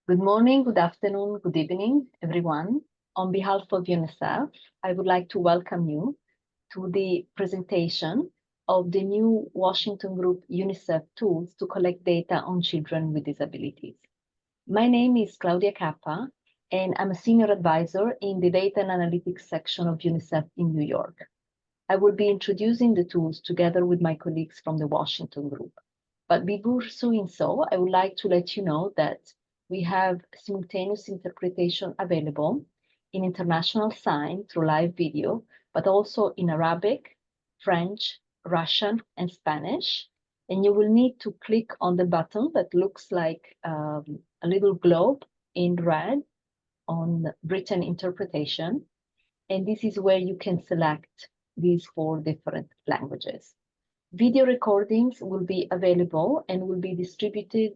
Good morning, good afternoon, good evening, everyone. On behalf of UNICEF, I would like to welcome you to the presentation of the new Washington Group UNICEF tools to collect data on children with disabilities. My name is Claudia Kappa, and I'm a senior advisor in the data and analytics section of UNICEF in New York. I will be introducing the tools together with my colleagues from the Washington Group. But before doing so, I would like to let you know that we have simultaneous interpretation available in international sign through live video, but also in Arabic, French, Russian, and Spanish. And you will need to click on the button that looks like a little globe in red on written interpretation. And this is where you can select these 4 different languages. Video recordings will be available and will be distributed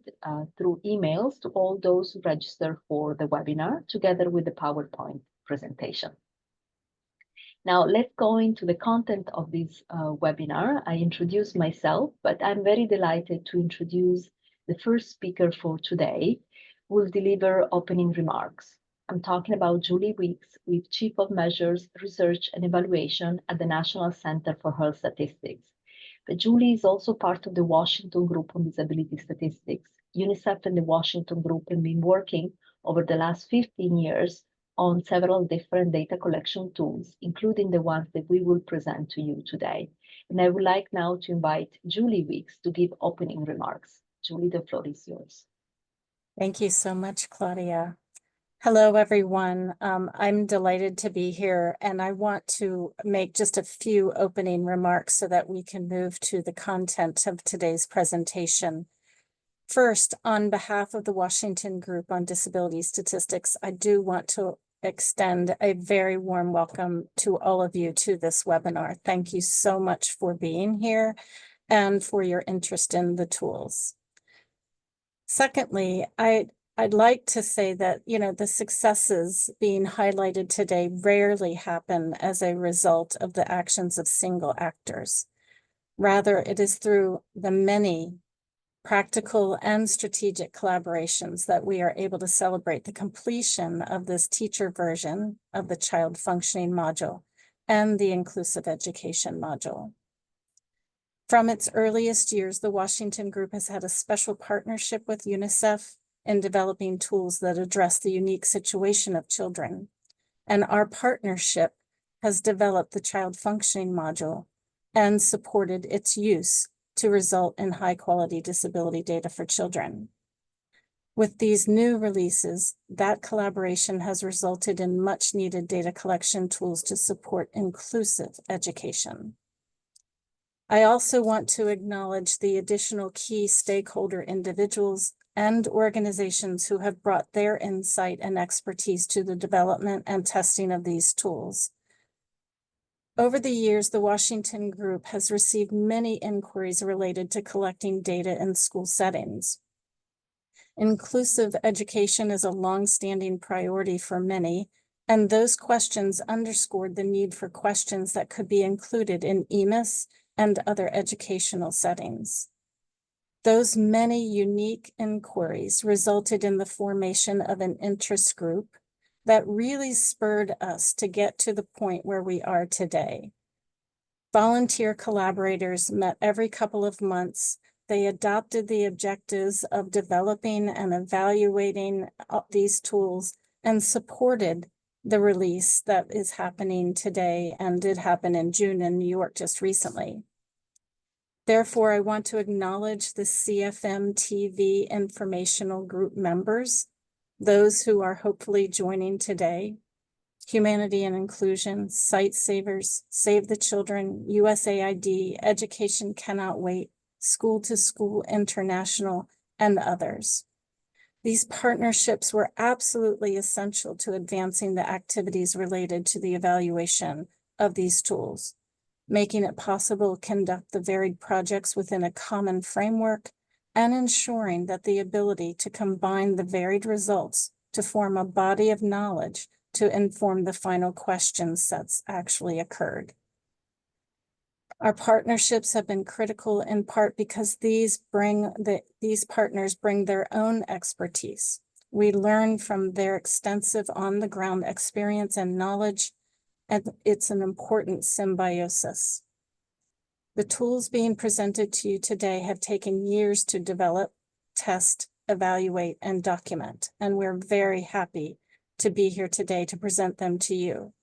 through emails to all those who register for the webinar, together with the PowerPoint presentation. Now, let's go into the content of this webinar. I introduced myself, but I'm very delighted to introduce the first speaker for today, who will deliver opening remarks. I'm talking about Julie Weeks, with Chief of Measures, Research and Evaluation at the National Center for Health Statistics. But Julie is also part of the Washington Group on Disability Statistics. UNICEF and the Washington Group have been working over the last 15 years on several different data collection tools, including the ones that we will present to you today. And I would like now to invite Julie Weeks to give opening remarks. Julie, the floor is yours. Thank you so much, Claudia. Hello, everyone. I'm delighted to be here, and I want to make just a few opening remarks so that we can move to the content of today's presentation. First, on behalf of the Washington Group on Disability Statistics, I do want to extend a very warm welcome to all of you to this webinar. Thank you so much for being here and for your interest in the tools. Secondly, I'd like to say that, the successes being highlighted today rarely happen as a result of the actions of single actors. Rather, it is through the many practical and strategic collaborations that we are able to celebrate the completion of this teacher version of the child functioning module and the inclusive education module. From its earliest years, the Washington Group has had a special partnership with UNICEF in developing tools that address the unique situation of children. And our partnership has developed the child functioning module and supported its use to result in high-quality disability data for children. With these new releases, that collaboration has resulted in much-needed data collection tools to support inclusive education. I also want to acknowledge the additional key stakeholder individuals and organizations who have brought their insight and expertise to the development and testing of these tools. Over the years, the Washington Group has received many inquiries related to collecting data in school settings. Inclusive education is a long-standing priority for many, and those questions underscored the need for questions that could be included in EMIS and other educational settings. Those many unique inquiries resulted in the formation of an interest group that really spurred us to get to the point where we are today. Volunteer collaborators met every couple of months. They adopted the objectives of developing and evaluating these tools and supported the release that is happening today and did happen in June in New York just recently. Therefore, I want to acknowledge the CFM TV informational group members, those who are hopefully joining today: Humanity and Inclusion, Sight Savers, Save the Children, USAID, Education Cannot Wait, School to School International, and others. These partnerships were absolutely essential to advancing the activities related to the evaluation of these tools, making it possible to conduct the varied projects within a common framework and ensuring that the ability to combine the varied results to form a body of knowledge to inform the final question sets actually occurred. Our partnerships have been critical in part because these partners bring their own expertise, We learn from their extensive on-the-ground experience and knowledge, and it's an important symbiosis. The tools being presented to you today have taken years to develop, test, evaluate, and document, and we're very happy to be here today to present them to you.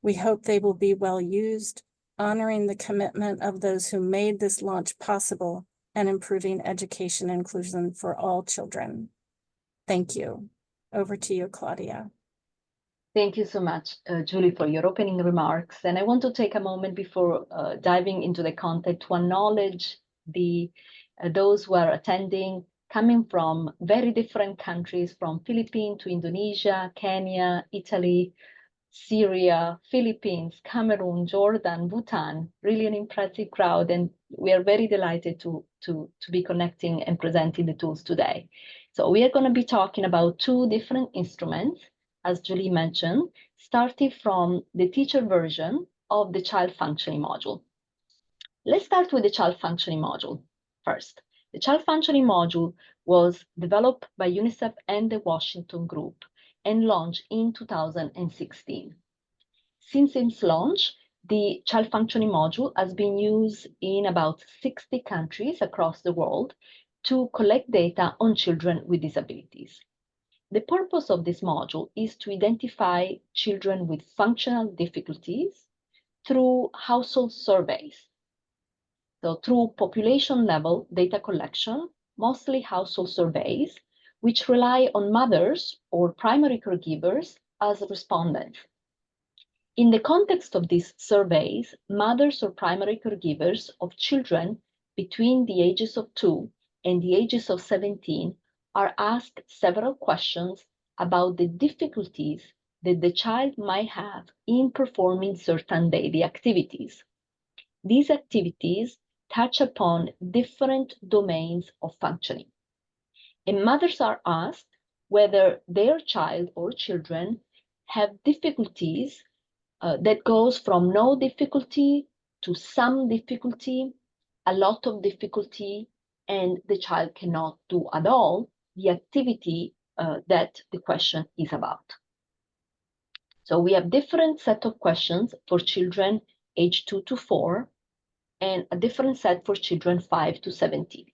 We hope they will be well used, honoring the commitment of those who made this launch possible and improving education inclusion for all children. Thank you. Over to you, Claudia. Thank you so much, Julie, for your opening remarks. And I want to take a moment before diving into the content to acknowledge those who are attending, coming from very different countries, from Philippines to Indonesia, Kenya, Italy, Syria, Philippines, Cameroon, Jordan, Bhutan, really an impressive crowd. And we are very delighted to be connecting and presenting the tools today. So we are going to be talking about two different instruments, as Julie mentioned, starting from the teacher version of the child functioning module. Let's start with the child functioning module first. The child functioning module was developed by UNICEF and the Washington Group and launched in 2016. Since its launch, the child functioning module has been used in about 60 countries across the world to collect data on children with disabilities. The purpose of this module is to identify children with functional difficulties through household surveys. So through population level data collection, mostly household surveys, which rely on mothers or primary caregivers as respondents. In the context of these surveys, mothers or primary caregivers of children between the ages of 2 and the ages of 17 are asked several questions about the difficulties that the child might have in performing certain daily activities. These activities touch upon different domains of functioning. And mothers are asked whether their child or children have difficulties that goes from no difficulty to some difficulty, a lot of difficulty, and the child cannot do at all the activity that the question is about. So we have different set of questions for children age 2 to 4, and a different set for children 5 to 17.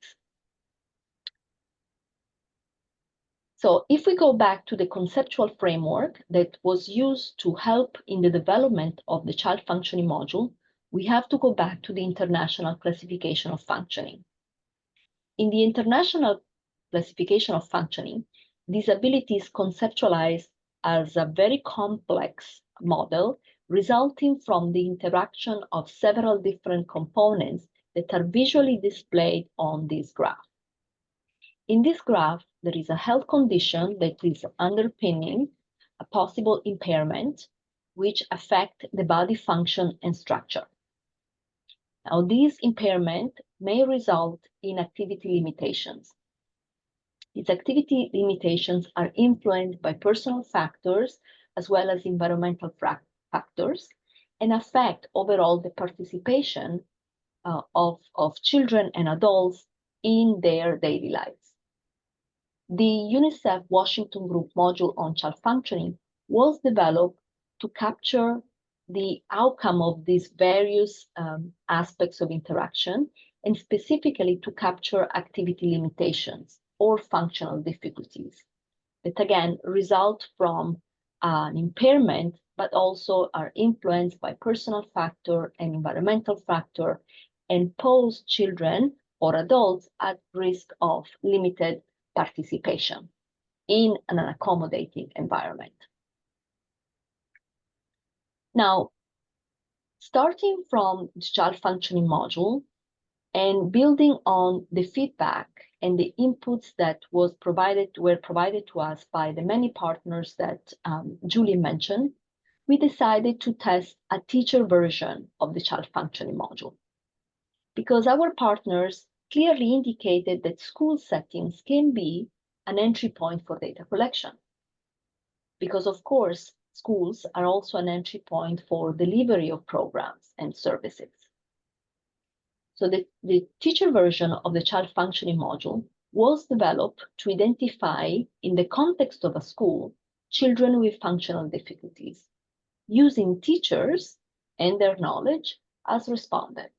So if we go back to the conceptual framework that was used to help in the development of the child functioning module, we have to go back to the International Classification of Functioning. In the International Classification of Functioning, disability is conceptualized as a very complex model resulting from the interaction of several different components that are visually displayed on this graph. In this graph, there is a health condition that is underpinning a possible impairment which affect the body function and structure. Now, these impairment may result in activity limitations. These activity limitations are influenced by personal factors as well as environmental factors and affect overall the participation of children and adults in their daily lives. The UNICEF Washington Group module on child functioning was developed to capture the outcome of these various aspects of interaction, and specifically to capture activity limitations or functional difficulties that again result from an impairment, but also are influenced by personal factor and environmental factor and pose children or adults at risk of limited participation in an accommodating environment. Now, starting from the child functioning module and building on the feedback and the inputs that were provided to us by the many partners that Julie mentioned, we decided to test a teacher version of the child functioning module because our partners clearly indicated that school settings can be an entry point for data collection. Because of course, schools are also an entry point for delivery of programs and services. So the teacher version of the child functioning module was developed to identify, in the context of a school, children with functional difficulties, using teachers and their knowledge as respondents.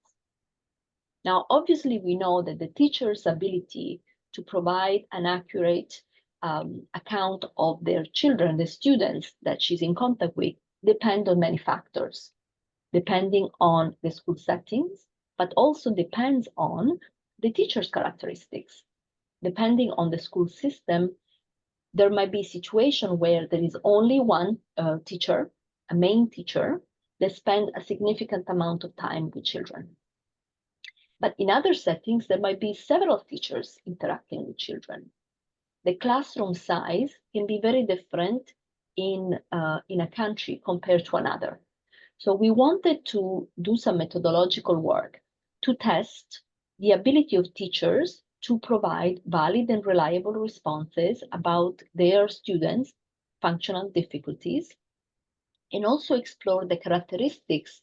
Now, obviously, we know that the teacher's ability to provide an accurate account of their children, the students that she's in contact with, depend on many factors, depending on the school settings, but also depends on the teacher's characteristics. Depending on the school system, there might be a situation where there is only one teacher, a main teacher, that spends a significant amount of time with children. But in other settings, there might be several teachers interacting with children. The classroom size can be very different in a country compared to another. So we wanted to do some methodological work to test the ability of teachers to provide valid and reliable responses about their students' functional difficulties, and also explore the characteristics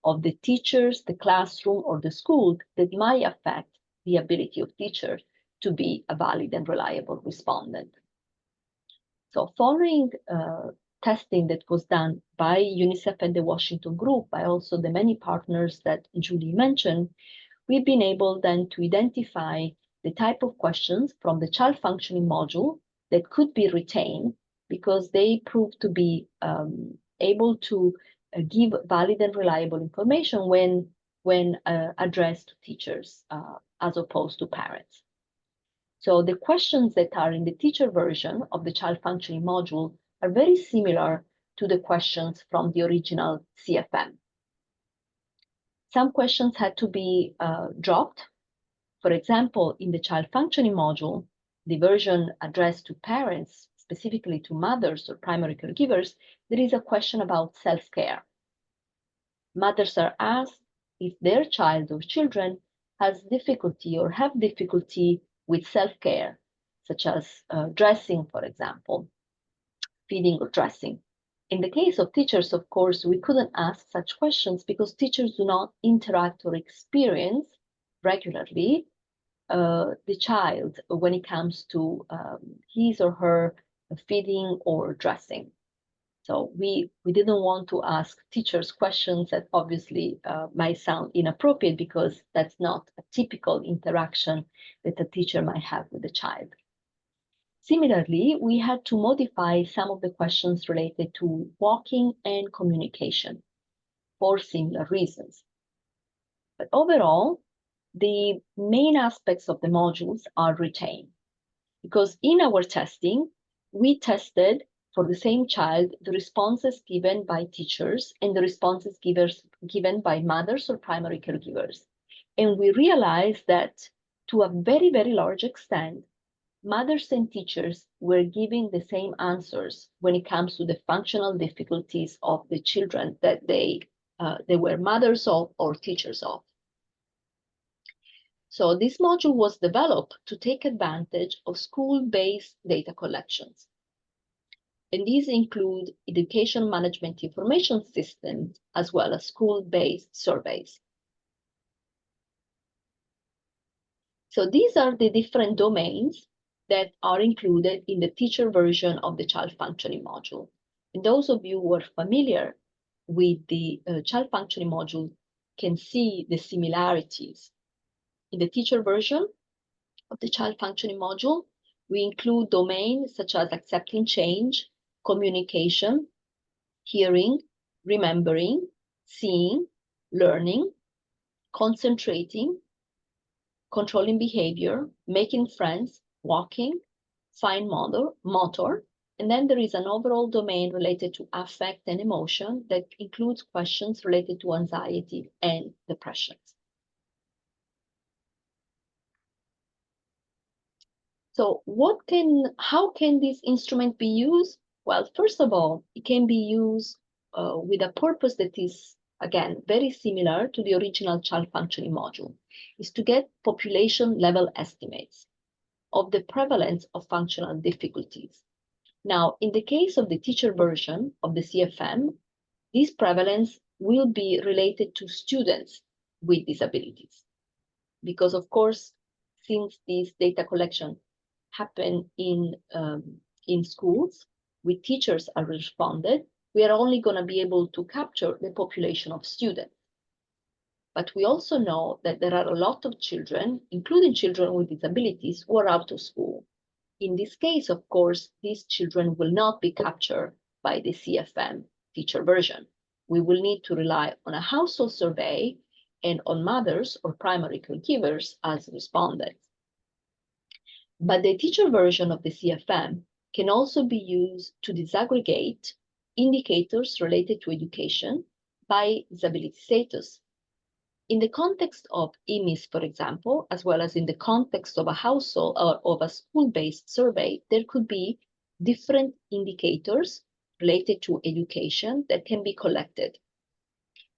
of the teachers, the classroom, or the school that might affect the ability of teachers to be a valid and reliable respondent. So following testing that was done by UNICEF and the Washington Group, by also the many partners that Julie mentioned, we've been able then to identify the type of questions from the child functioning module that could be retained because they proved to be able to give valid and reliable information when addressed to teachers as opposed to parents. So the questions that are in the teacher version of the child functioning module are very similar to the questions from the original CFM. Some questions had to be dropped. For example, in the child functioning module, the version addressed to parents, specifically to mothers or primary caregivers, there is a question about self-care. Mothers are asked if their child or children has difficulty or have difficulty with self-care, such as dressing, for example, feeding or dressing. In the case of teachers, of course, we couldn't ask such questions because teachers do not interact or experience regularly the child when it comes to his or her feeding or dressing. So we didn't want to ask teachers questions that obviously might sound inappropriate because that's not a typical interaction that a teacher might have with a child. Similarly, we had to modify some of the questions related to walking and communication for similar reasons. But overall, the main aspects of the modules are retained because in our testing, we tested for the same child the responses given by teachers and the responses given by mothers or primary caregivers. And we realized that to a very, very large extent, mothers and teachers were giving the same answers when it comes to the functional difficulties of the children that they were mothers of or teachers of. So this module was developed to take advantage of school-based data collections. And these include education management information systems as well as school-based surveys. So these are the different domains that are included in the teacher version of the child functioning module. And those of you who are familiar with the child functioning module can see the similarities. In the teacher version of the child functioning module, we include domains such as accepting change, communication, hearing, remembering, seeing, learning, concentrating, controlling behavior, making friends, walking, fine motor, and then there is an overall domain related to affect and emotion that includes questions related to anxiety and depression. So how can this instrument be used? Well, first of all, it can be used with a purpose that is, again, very similar to the original child functioning module, is to get population level estimates of the prevalence of functional difficulties. Now, in the case of the teacher version of the CFM, this prevalence will be related to students with disabilities. Because of course, since this data collection happen in schools, with teachers are responded, we are only going to be able to capture the population of students. But we also know that there are a lot of children, including children with disabilities, who are out of school. In this case, of course, these children will not be captured by the CFM teacher version. We will need to rely on a household survey and on mothers or primary caregivers as respondents. But the teacher version of the CFM can also be used to disaggregate indicators related to education by disability status. In the context of EMIS, for example, as well as in the context of a household or of a school-based survey, there could be different indicators related to education that can be collected.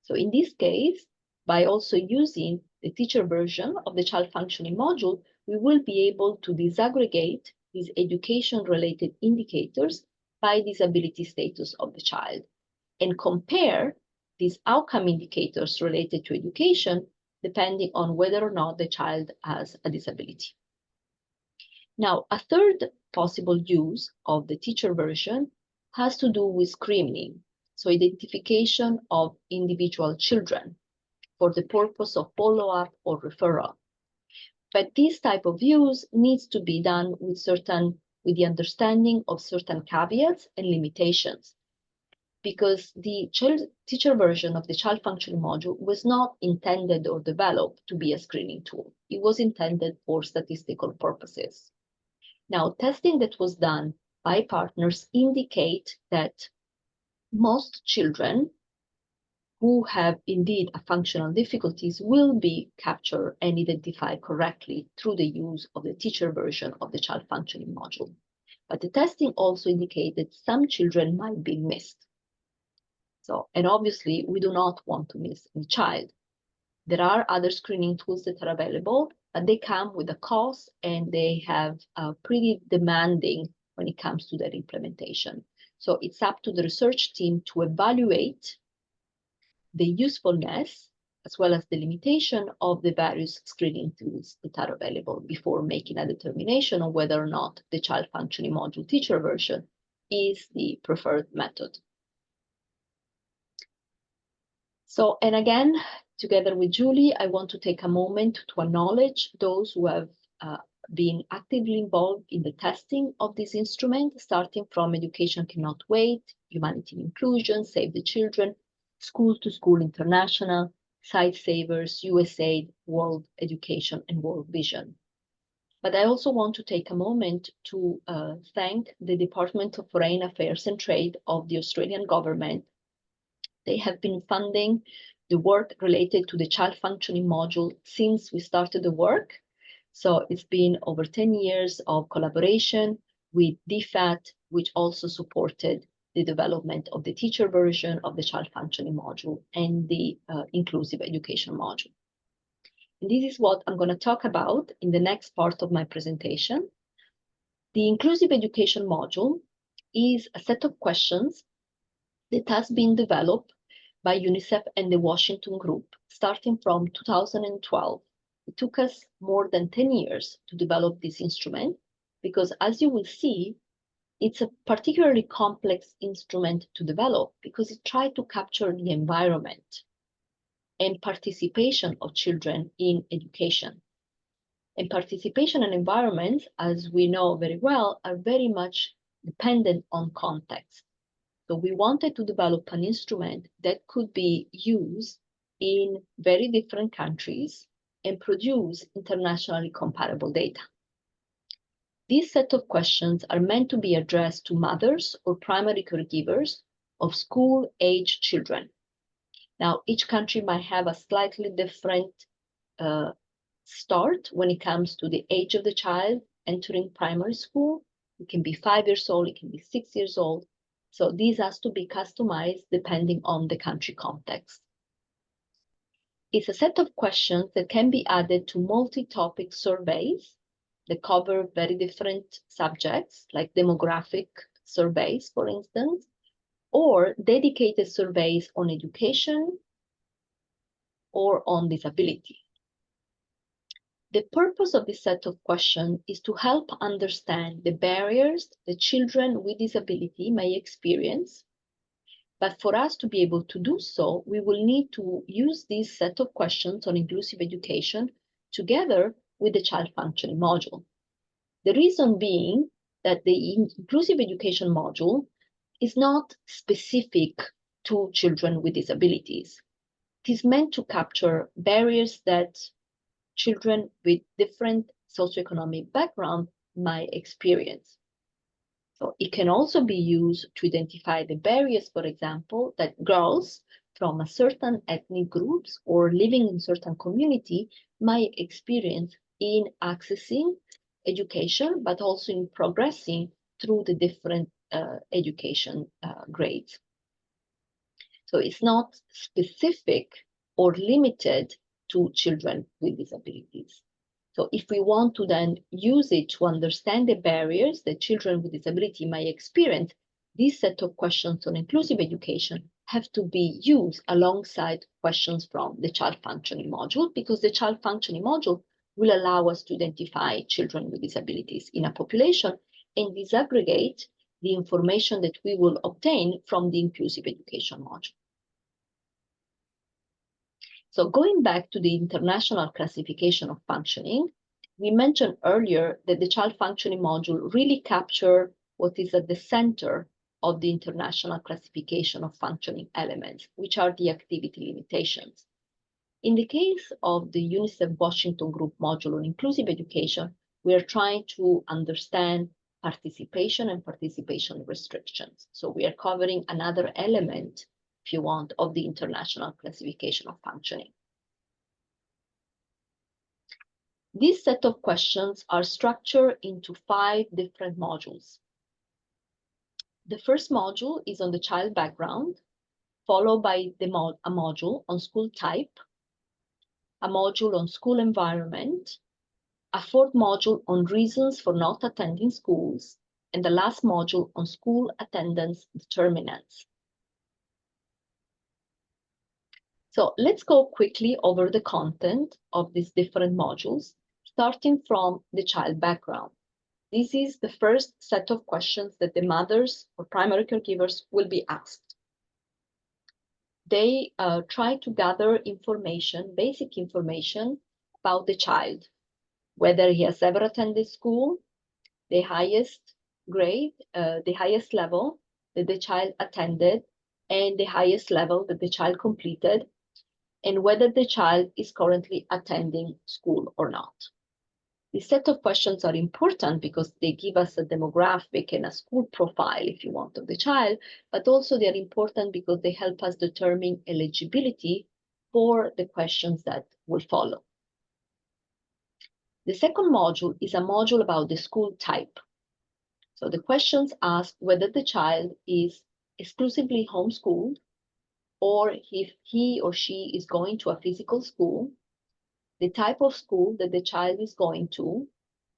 So in this case, by also using the teacher version of the child functioning module, we will be able to disaggregate these education-related indicators by disability status of the child and compare these outcome indicators related to education depending on whether or not the child has a disability. Now, a third possible use of the teacher version has to do with screening, so identification of individual children for the purpose of follow-up or referral. But this type of use needs to be done with the understanding of certain caveats and limitations, because the teacher version of the child functioning module was not intended or developed to be a screening tool. It was intended for statistical purposes. Now, testing that was done by partners indicate that most children who have indeed a functional difficulties will be captured and identified correctly through the use of the teacher version of the child functioning module. But the testing also indicated some children might be missed. So, and obviously we do not want to miss any child. There are other screening tools that are available, but they come with a cost and they have pretty demanding when it comes to their implementation. So it's up to the research team to evaluate the usefulness as well as the limitation of the various screening tools that are available before making a determination on whether or not the child functioning module teacher version is the preferred method. So, and again, together with Julie, I want to take a moment to acknowledge those who have been actively involved in the testing of this instrument, starting from Education Cannot Wait, Humanity and Inclusion, Save the Children, School to School International, Site Savers, USAID, World Education, and World Vision. But I also want to take a moment to thank the Department of Foreign Affairs and Trade of the Australian government. They have been funding the work related to the child functioning module since we started the work. So it's been over 10 years of collaboration with DFAT, which also supported the development of the teacher version of the child functioning module and the inclusive education module. And this is what I'm going to talk about in the next part of my presentation. The inclusive education module is a set of questions that has been developed by UNICEF and the Washington Group starting from 2012. It took us more than 10 years to develop this instrument because, as you will see, it's a particularly complex instrument to develop because it tried to capture the environment and participation of children in education. And participation and environments, as we know very well, are very much dependent on context. So we wanted to develop an instrument that could be used in very different countries and produce internationally comparable data. These set of questions are meant to be addressed to mothers or primary caregivers of school-age children. Now, each country might have a slightly different start when it comes to the age of the child entering primary school. It can be 5 years old, it can be 6 years old. So these has to be customized depending on the country context. It's a set of questions that can be added to multi-topic surveys that cover very different subjects, like demographic surveys, for instance, or dedicated surveys on education or on disability. The purpose of this set of questions is to help understand the barriers that children with disability may experience. But for us to be able to do so, we will need to use this set of questions on inclusive education together with the child functioning module. The reason being that the inclusive education module is not specific to children with disabilities. It is meant to capture barriers that children with different socioeconomic background might experience. So it can also be used to identify the barriers, for example, that girls from a certain ethnic groups or living in certain community might experience in accessing education, but also in progressing through the different education grades. So it's not specific or limited to children with disabilities. So if we want to then use it to understand the barriers that children with disability may experience, this set of questions on inclusive education have to be used alongside questions from the child functioning module, because the child functioning module will allow us to identify children with disabilities in a population and disaggregate the information that we will obtain from the inclusive education module. So going back to the international classification of functioning, we mentioned earlier that the child functioning module really captures what is at the center of the international classification of functioning elements, which are the activity limitations. In the case of the UNICEF Washington Group module on inclusive education, we are trying to understand participation and participation restrictions. So we are covering another element, if you want, of the international classification of functioning. This set of questions are structured into 5 different modules. The first module is on the child background, followed by a module on school type, a module on school environment, a 4th module on reasons for not attending schools, and the last module on school attendance determinants. So let's go quickly over the content of these different modules, starting from the child background. This is the first set of questions that the mothers or primary caregivers will be asked. They try to gather information, basic information about the child, whether he has ever attended school, the highest grade, the highest level that the child attended, and the highest level that the child completed, and whether the child is currently attending school or not. This set of questions are important because they give us a demographic and a school profile, if you want, of the child, but also they are important because they help us determine eligibility for the questions that will follow. The second module is a module about the school type. So the questions ask whether the child is exclusively homeschooled, or if he or she is going to a physical school, the type of school that the child is going to,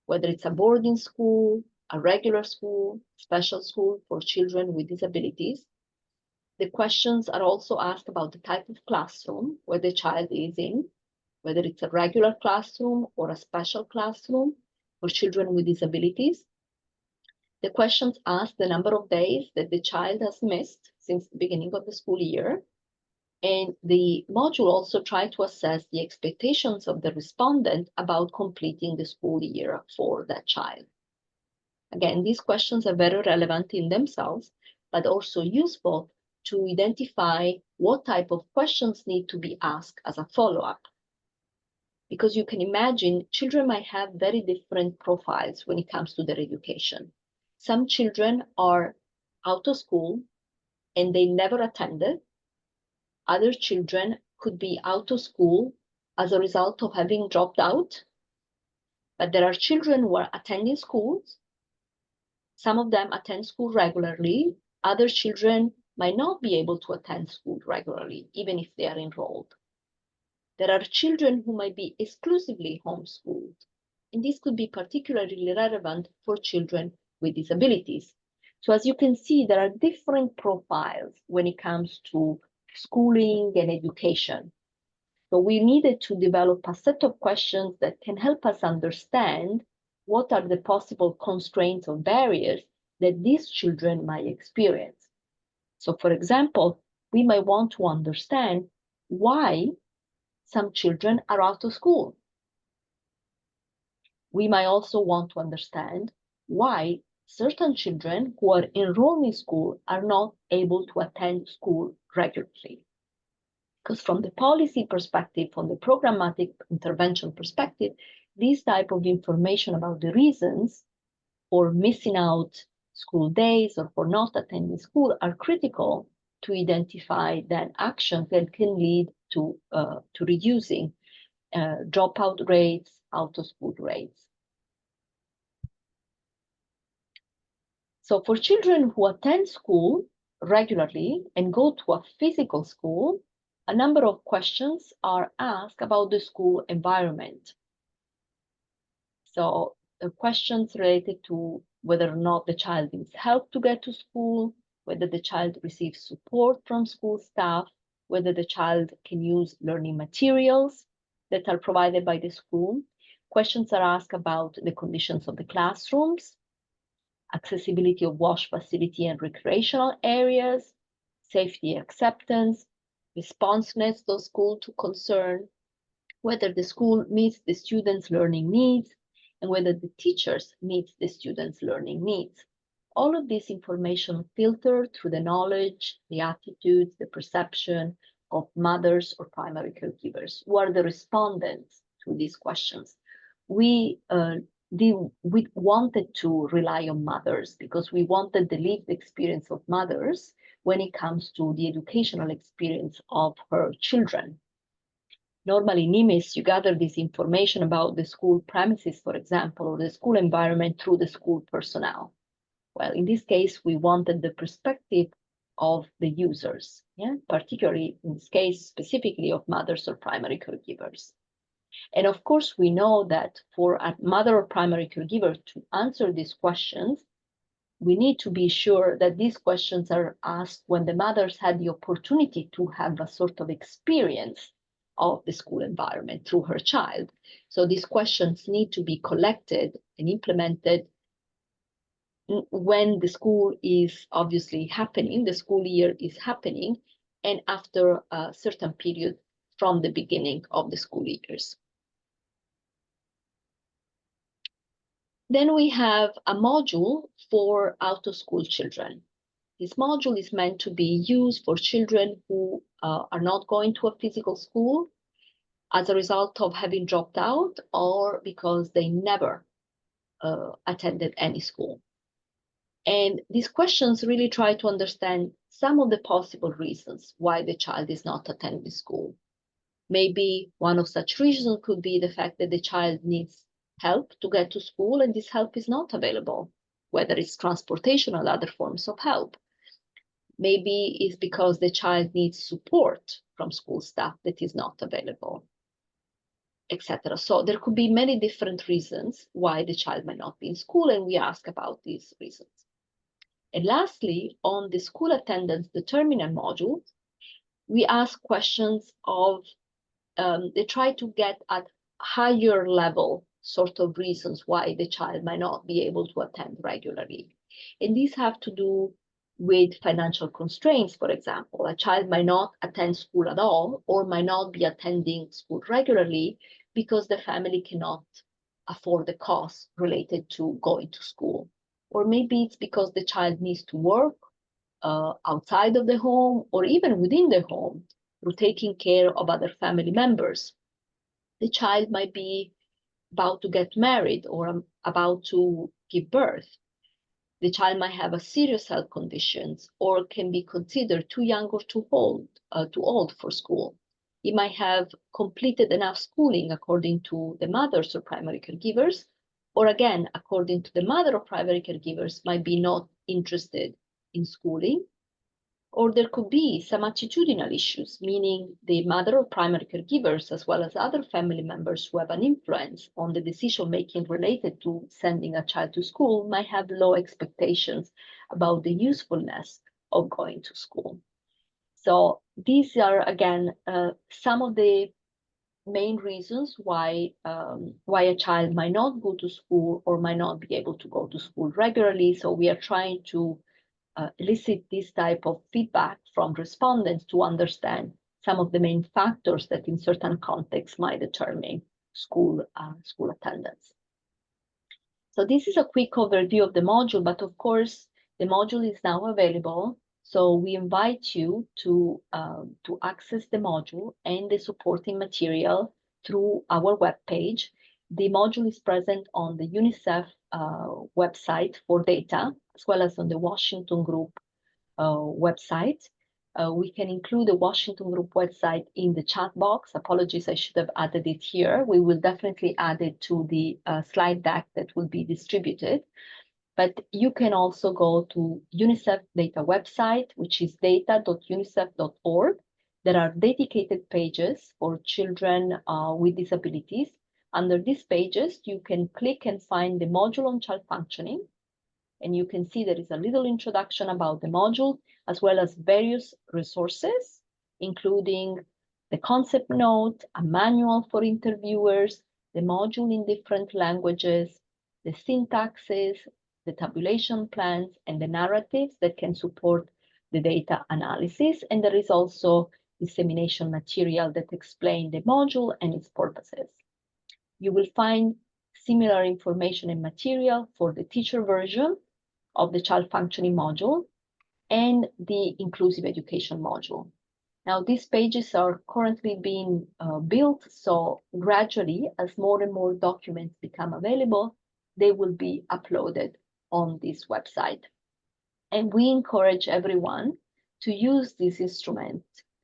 whether it's a boarding school, a regular school, special school for children with disabilities. The questions are also asked about the type of classroom where the child is in, whether it's a regular classroom or a special classroom for children with disabilities. The questions ask the number of days that the child has missed since the beginning of the school year. And the module also tries to assess the expectations of the respondent about completing the school year for that child. Again, these questions are very relevant in themselves, but also useful to identify what type of questions need to be asked as a follow-up. Because you can imagine children might have very different profiles when it comes to their education. Some children are out of school and they never attended. Other children could be out of school as a result of having dropped out. But there are children who are attending schools. Some of them attend school regularly. Other children might not be able to attend school regularly, even if they are enrolled. There are children who might be exclusively homeschooled. And this could be particularly relevant for children with disabilities. So as you can see, there are different profiles when it comes to schooling and education. So we needed to develop a set of questions that can help us understand what are the possible constraints or barriers that these children might experience. So for example, we might want to understand why some children are out of school. We might also want to understand why certain children who are enrolled in school are not able to attend school regularly. Because from the policy perspective, from the programmatic intervention perspective, this type of information about the reasons for missing out school days or for not attending school are critical to identify then actions that can lead to reducing dropout rates, out of school rates. So for children who attend school regularly and go to a physical school, a number of questions are asked about the school environment. So the questions related to whether or not the child needs help to get to school, whether the child receives support from school staff, whether the child can use learning materials that are provided by the school. Questions are asked about the conditions of the classrooms, accessibility of wash facility and recreational areas, safety acceptance, responsiveness of school to concern, whether the school meets the students' learning needs, and whether the teachers meet the students' learning needs. All of this information filtered through the knowledge, the attitudes, the perception of mothers or primary caregivers, who are the respondents to these questions. We wanted to rely on mothers because we wanted the lived experience of mothers when it comes to the educational experience of her children. Normally in NIMIS, you gather this information about the school premises, for example, or the school environment through the school personnel. Well, in this case, we wanted the perspective of the users, particularly in this case, specifically of mothers or primary caregivers. And of course, we know that for a mother or primary caregiver to answer these questions, we need to be sure that these questions are asked when the mothers had the opportunity to have a sort of experience of the school environment through her child. So these questions need to be collected and implemented when the school is obviously happening, the school year is happening, and after a certain period from the beginning of the school years. Then we have a module for out-of-school children. This module is meant to be used for children who are not going to a physical school as a result of having dropped out or because they never attended any school. And these questions really try to understand some of the possible reasons why the child is not attending school. Maybe one of such reasons could be the fact that the child needs help to get to school and this help is not available, whether it's transportation or other forms of help. Maybe it's because the child needs support from school staff that is not available, etc. So there could be many different reasons why the child might not be in school, and we ask about these reasons. And lastly, on the school attendance determinant module, we ask questions of, they try to get at higher level sort of reasons why the child might not be able to attend regularly. And these have to do with financial constraints, for example. A child might not attend school at all or might not be attending school regularly because the family cannot afford the costs related to going to school. Or maybe it's because the child needs to work outside of the home or even within the home through taking care of other family members. The child might be about to get married or about to give birth. The child might have a serious health conditions or can be considered too young or too old for school. He might have completed enough schooling according to the mothers or primary caregivers, or again, according to the mother or primary caregivers, might be not interested in schooling. Or there could be some attitudinal issues, meaning the mother or primary caregivers, as well as other family members who have an influence on the decision-making related to sending a child to school, might have low expectations about the usefulness of going to school. So these are, again, some of the main reasons why a child might not go to school or might not be able to go to school regularly. So we are trying to elicit this type of feedback from respondents to understand some of the main factors that in certain contexts might determine school attendance. So this is a quick overview of the module, but of course, the module is now available. So we invite you to access the module and the supporting material through our webpage. The module is present on the UNICEF website for data, as well as on the Washington Group website. We can include the Washington Group website in the chat box. Apologies, I should have added it here. We will definitely add it to the slide deck that will be distributed. But you can also go to UNICEF data website, which is data.unicef.org. There are dedicated pages for children with disabilities. Under these pages, you can click and find the module on child functioning. And you can see there is a little introduction about the module, as well as various resources, including the concept note, a manual for interviewers, the module in different languages, the syntaxes, the tabulation plans, and the narratives that can support the data analysis. And there is also dissemination material that explain the module and its purposes. You will find similar information and material for the teacher version of the child functioning module and the inclusive education module. Now, these pages are currently being built, so gradually, as more and more documents become available, they will be uploaded on this website. And we encourage everyone to use this instrument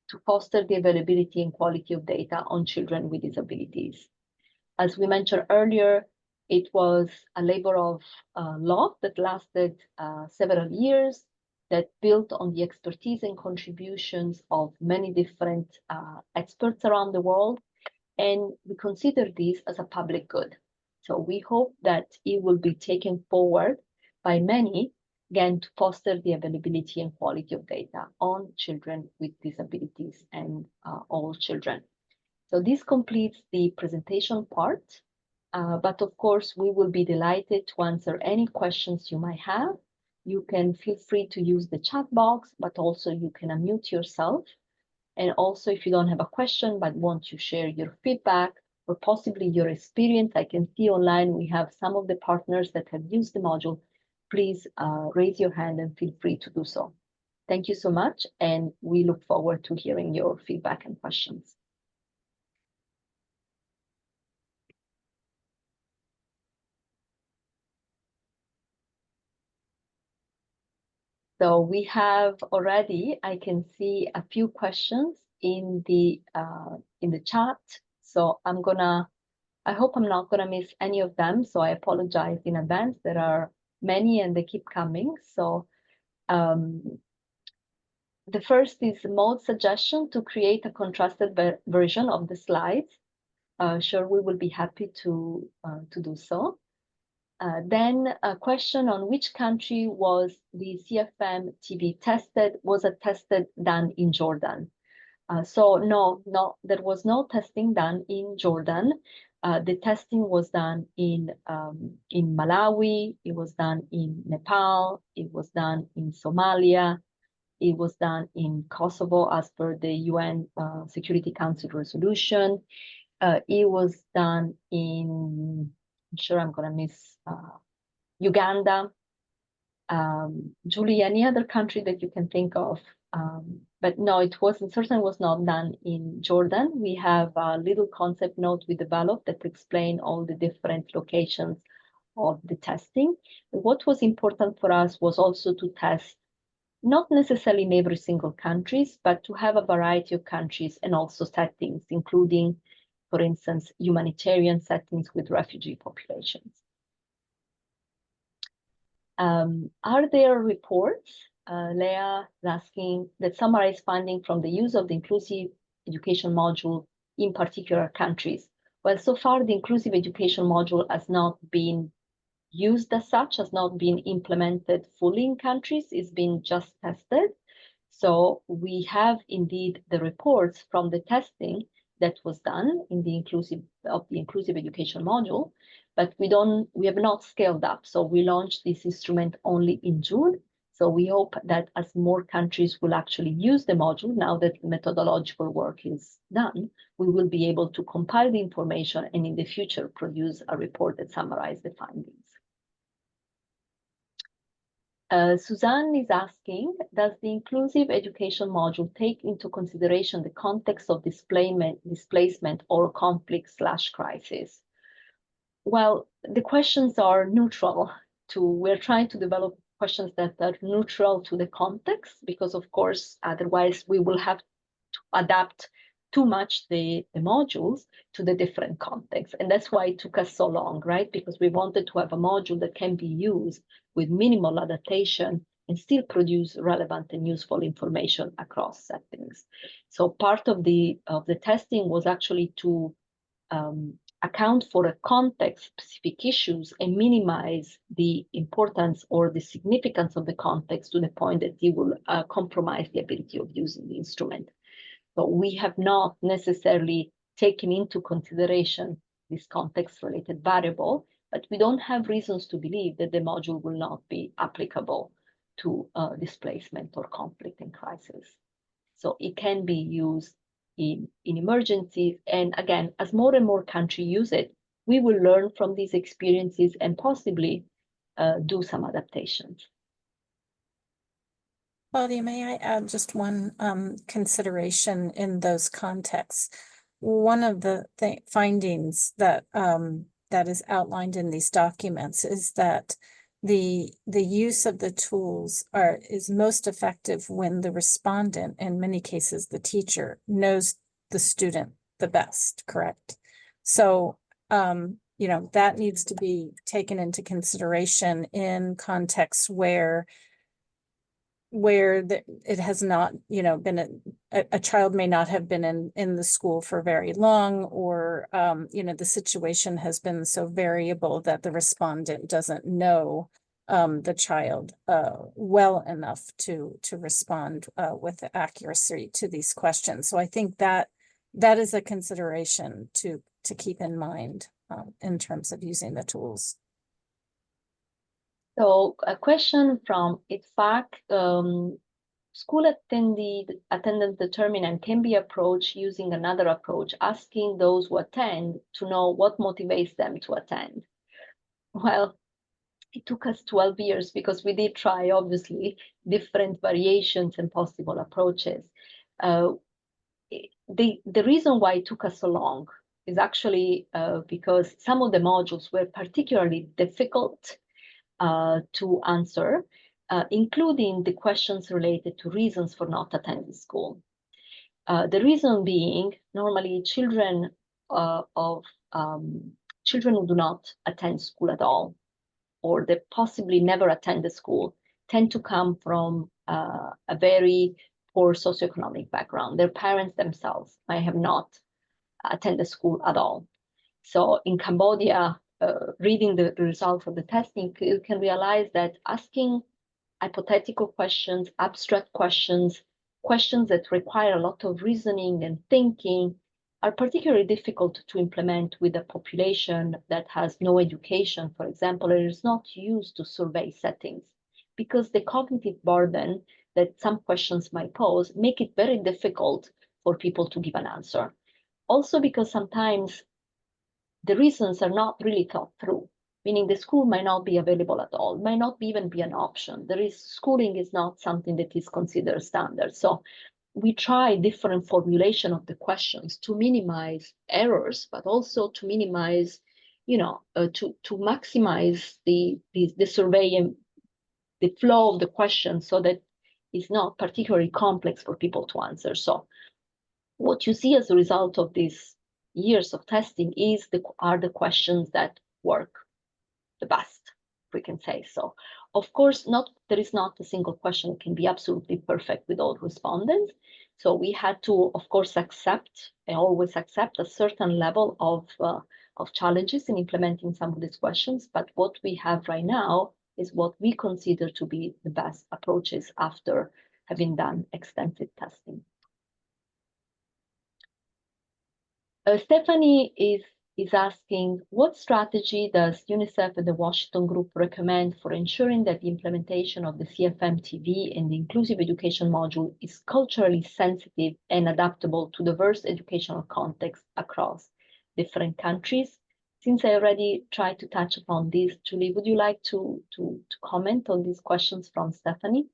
to foster the availability and quality of data on children with disabilities. As we mentioned earlier, it was a labor of love that lasted several years, that built on the expertise and contributions of many different experts around the world. And we consider this as a public good. So we hope that it will be taken forward by many, again, to foster the availability and quality of data on children with disabilities and all children. So this completes the presentation part. But of course, we will be delighted to answer any questions you might have. You can feel free to use the chat box, but also you can unmute yourself. And also, if you don't have a question, but want to share your feedback or possibly your experience, I can see online we have some of the partners that have used the module. Please raise your hand and feel free to do so. Thank you so much, and we look forward to hearing your feedback and questions. So we have already, I can see a few questions in the chat. So I hope I'm not gonna miss any of them. So I apologize in advance. There are many and they keep coming. So the first is mode suggestion to create a contrasted version of the slides. Sure, we will be happy to do so. Then a question on which country was the CFM TV tested? Was it tested done in Jordan? So no, there was no testing done in Jordan. The testing was done in Malawi, it was done in Nepal, it was done in Somalia, it was done in Kosovo as per the UN Security Council resolution. It was done in, I'm sure I'm gonna miss Uganda, Julie, any other country that you can think of? But no, it certainly was not done in Jordan. We have a little concept note we developed that explain all the different locations of the testing. What was important for us was also to test not necessarily in every single countries, but to have a variety of countries and also settings, including, for instance, humanitarian settings with refugee populations. Are there reports, Leah is asking, that summarize finding from the use of the inclusive education module in particular countries? Well, so far the inclusive education module has not been used as such, has not been implemented fully in countries, it's been just tested. So we have indeed the reports from the testing that was done in the inclusive education module, but we have not scaled up. So we launched this instrument only in June. So we hope that as more countries will actually use the module, now that the methodological work is done, we will be able to compile the information and in the future produce a report that summarizes the findings. Suzanne is asking, does the inclusive education module take into consideration the context of displacement or conflict/crisis? Well, the questions are neutral we're trying to develop questions that are neutral to the context, because of course, otherwise we will have to adapt too much the modules to the different contexts. And that's why it took us so long, right? Because we wanted to have a module that can be used with minimal adaptation and still produce relevant and useful information across settings. So part of the testing was actually to account for a context-specific issues and minimize the importance or the significance of the context to the point that it will compromise the ability of using the instrument. So we have not necessarily taken into consideration this context-related variable, but we don't have reasons to believe that the module will not be applicable to displacement or conflict and crisis. So it can be used in emergencies. And again, as more and more countries use it, we will learn from these experiences and possibly do some adaptations. Claudia, may I add just one consideration in those contexts? One of the findings that that is outlined in these documents is that the use of the tools is most effective when the respondent, in many cases the teacher, knows the student the best, correct? So you know, that needs to be taken into consideration in contexts where it has not, you know, been a child may not have been in the school for very long, or you know, the situation has been so variable that the respondent doesn't know the child well enough to respond with accuracy to these questions. So I think that is a consideration to keep in mind in terms of using the tools. So a question from ITFAC, school attendance determinant can be approached using another approach, asking those who attend to know what motivates them to attend. Well, it took us 12 years because we did try, obviously, different variations and possible approaches. The reason why it took us so long is actually because some of the modules were particularly difficult to answer, including the questions related to reasons for not attending school. The reason being, normally children children who do not attend school at all, or they possibly never attend the school, tend to come from a very poor socioeconomic background. Their parents themselves might have not attended school at all. So in Cambodia, reading the results of the testing, you can realize that asking hypothetical questions, abstract questions, questions that require a lot of reasoning and thinking are particularly difficult to implement with a population that has no education, for example, or is not used to survey settings, because the cognitive burden that some questions might pose make it very difficult for people to give an answer. Also because sometimes the reasons are not really thought through, meaning the school might not be available at all, might not even be an option. Schooling is not something that is considered standard. So we try different formulation of the questions to minimize errors, but also to minimize, you know, to maximize the survey and the flow of the question so that it's not particularly complex for people to answer. So what you see as a result of these years of testing are the questions that work the best, we can say so. Of course, there is not a single question that can be absolutely perfect with all respondents. So we had to, of course, always accept a certain level of challenges in implementing some of these questions. But what we have right now is what we consider to be the best approaches after having done extensive testing. Stephanie is asking, what strategy does UNICEF and the Washington Group recommend for ensuring that the implementation of the CFM-TV and the inclusive education module is culturally sensitive and adaptable to diverse educational contexts across different countries? Since I already tried to touch upon this, Julie, would you like to comment on these questions from Stephanie?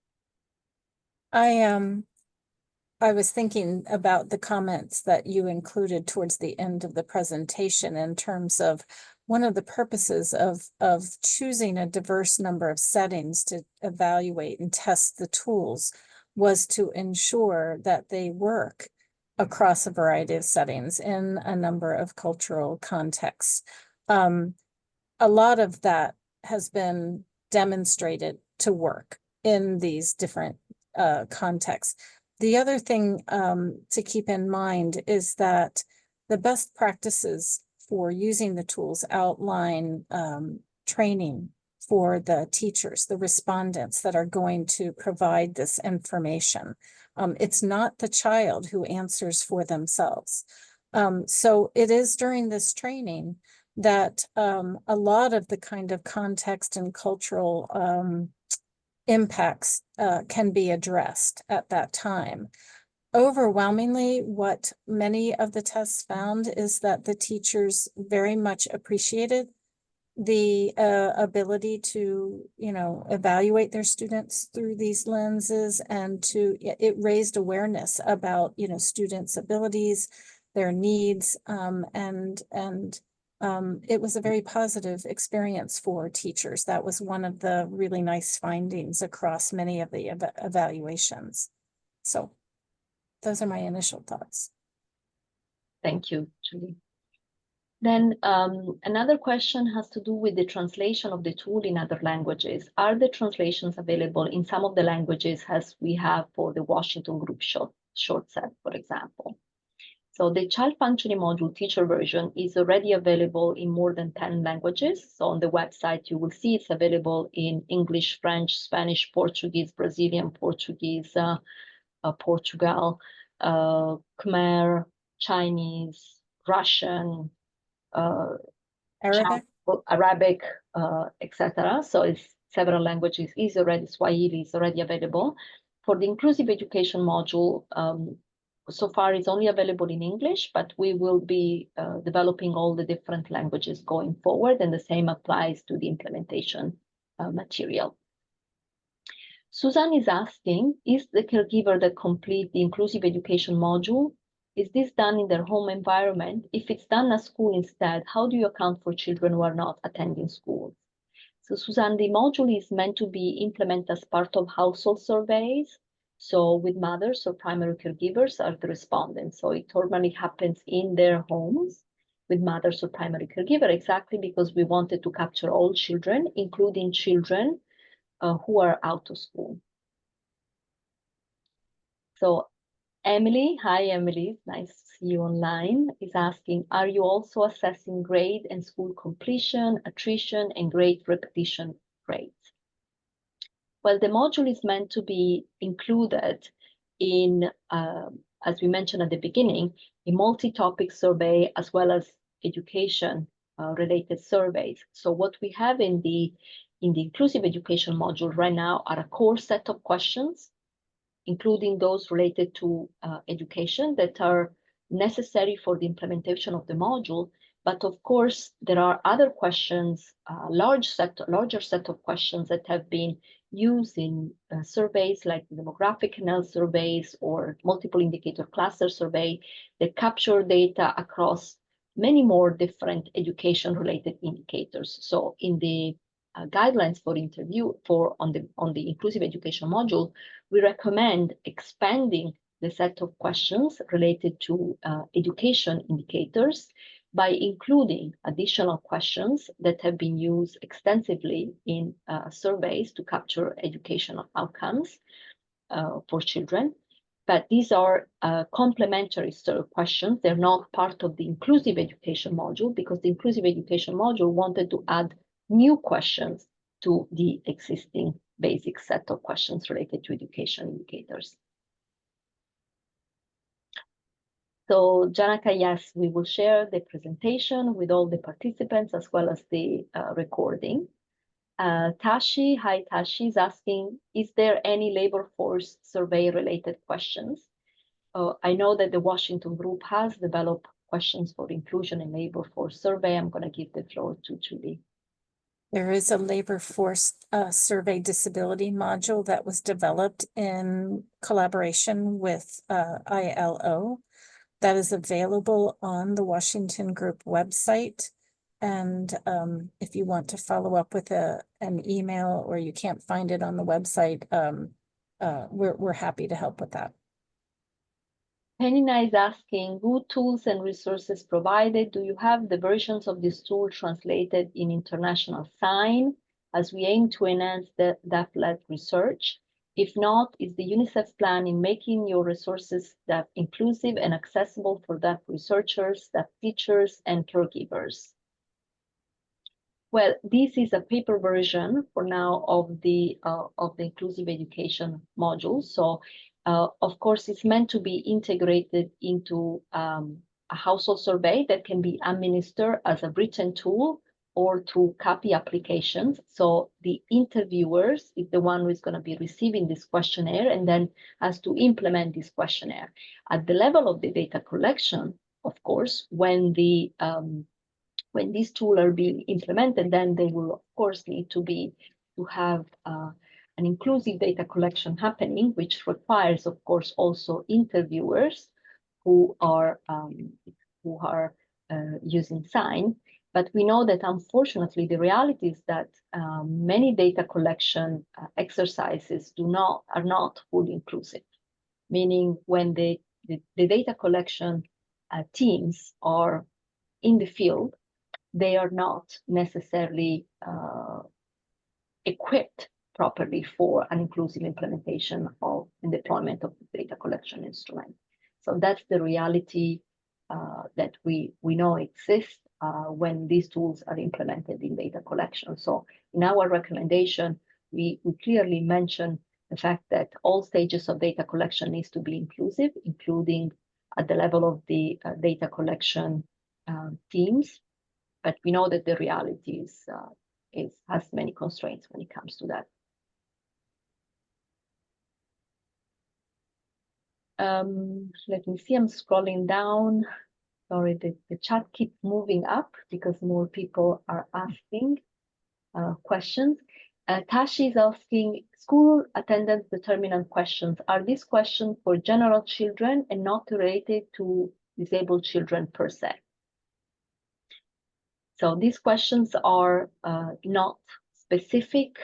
I was thinking about the comments that you included towards the end of the presentation in terms of one of the purposes of choosing a diverse number of settings to evaluate and test the tools was to ensure that they work across a variety of settings in a number of cultural contexts. A lot of that has been demonstrated to work in these different contexts. The other thing to keep in mind is that the best practices for using the tools outline training for the teachers, the respondents that are going to provide this information. It's not the child who answers for themselves. So it is during this training that a lot of the kind of context and cultural impacts can be addressed at that time. Overwhelmingly, what many of the tests found is that the teachers very much appreciated the ability to, evaluate their students through these lenses, and it raised awareness about, students' abilities, their needs, and it was a very positive experience for teachers. That was one of the really nice findings across many of the evaluations. So those are my initial thoughts. Thank you, Julie. Then another question has to do with the translation of the tool in other languages. Are the translations available in some of the languages as we have for the Washington Group short set, for example? So the child functioning module teacher version is already available in more than 10 languages. So on the website, you will see it's available in English, French, Spanish, Portuguese, Brazilian Portuguese, Portugal, Khmer, Chinese, Russian, Arabic, etc. So it's several languages. Swahili is already available. For the inclusive education module, so far it's only available in English, but we will be developing all the different languages going forward, and the same applies to the implementation material. Suzanne is asking, is the caregiver that complete the inclusive education module, is this done in their home environment? If it's done at school instead, how do you account for children who are not attending school? So Suzanne, the module is meant to be implemented as part of household surveys. So with mothers or primary caregivers are the respondents. So it normally happens in their homes with mothers or primary caregiver, exactly because we wanted to capture all children, including children who are out of school. So Emily, hi Emily, nice to see you online, is asking, are you also assessing grade and school completion, attrition, and grade repetition rates? Well, the module is meant to be included in, as we mentioned at the beginning, a multi-topic survey as well as education related surveys. So what we have in the inclusive education module right now are a core set of questions, including those related to education that are necessary for the implementation of the module. But of course, there are other questions, larger set of questions that have been used in surveys like demographic health surveys or multiple indicator cluster survey that capture data across many more different education related indicators. So in the guidelines for interview on the inclusive education module, we recommend expanding the set of questions related to education indicators by including additional questions that have been used extensively in surveys to capture educational outcomes for children. But these are complementary sort of questions. They're not part of the inclusive education module because the inclusive education module wanted to add new questions to the existing basic set of questions related to education indicators. So Janaka, yes, we will share the presentation with all the participants as well as the recording. Tashi, hi Tashi, is asking, is there any labor force survey related questions? I know that the Washington group has developed questions for inclusion in labor force survey. I'm going to give the floor to Julie. There is a labor force survey disability module that was developed in collaboration with ILO that is available on the Washington Group website. And if you want to follow up with an email or you can't find it on the website, we're happy to help with that. Penina is asking, good tools and resources provided. Do you have the versions of this tool translated in international sign as we aim to enhance the deaf-led research? If not, is the UNICEF plan in making your resources deaf inclusive and accessible for deaf researchers, deaf teachers, and caregivers? Well, this is a paper version for now of the inclusive education module. So, of course, it's meant to be integrated into a household survey that can be administered as a written tool or through copy applications. So the interviewers is the one who is going to be receiving this questionnaire and then has to implement this questionnaire. At the level of the data collection, of course, when these tools are being implemented, then they will, of course, need to have an inclusive data collection happening, which requires, of course, also interviewers who are using sign. But we know that, unfortunately, the reality is that many data collection exercises are not fully inclusive, meaning when the data collection teams are in the field, they are not necessarily equipped properly for an inclusive implementation of and deployment of the data collection instrument. So that's the reality that we know exists when these tools are implemented in data collection. So in our recommendation, we clearly mention the fact that all stages of data collection needs to be inclusive, including at the level of the data collection teams. But we know that the reality has many constraints when it comes to that. Let me see, I'm scrolling down. Sorry, the chat keeps moving up because more people are asking questions. Tashi is asking, school attendance determinant questions. Are these questions for general children and not related to disabled children per se? So these questions are not specific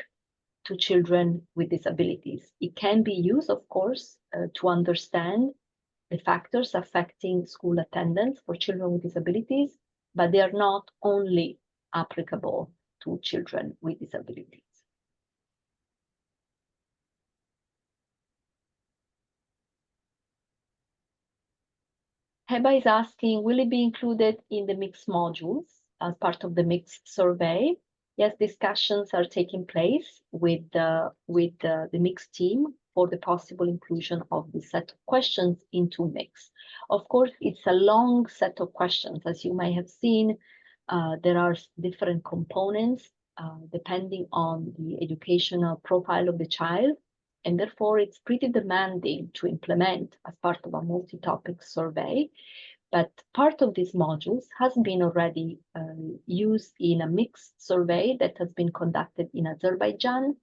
to children with disabilities. It can be used, of course, to understand the factors affecting school attendance for children with disabilities, but they are not only applicable to children with disabilities. Heba is asking, will it be included in the mixed modules as part of the mixed survey? Yes, discussions are taking place with the mixed team for the possible inclusion of the set of questions into mix. Of course, it's a long set of questions. As you may have seen, there are different components depending on the educational profile of the child. And therefore, it's pretty demanding to implement as part of a multi-topic survey. But part of these modules has been already used in a mixed survey that has been conducted in Azerbaijan,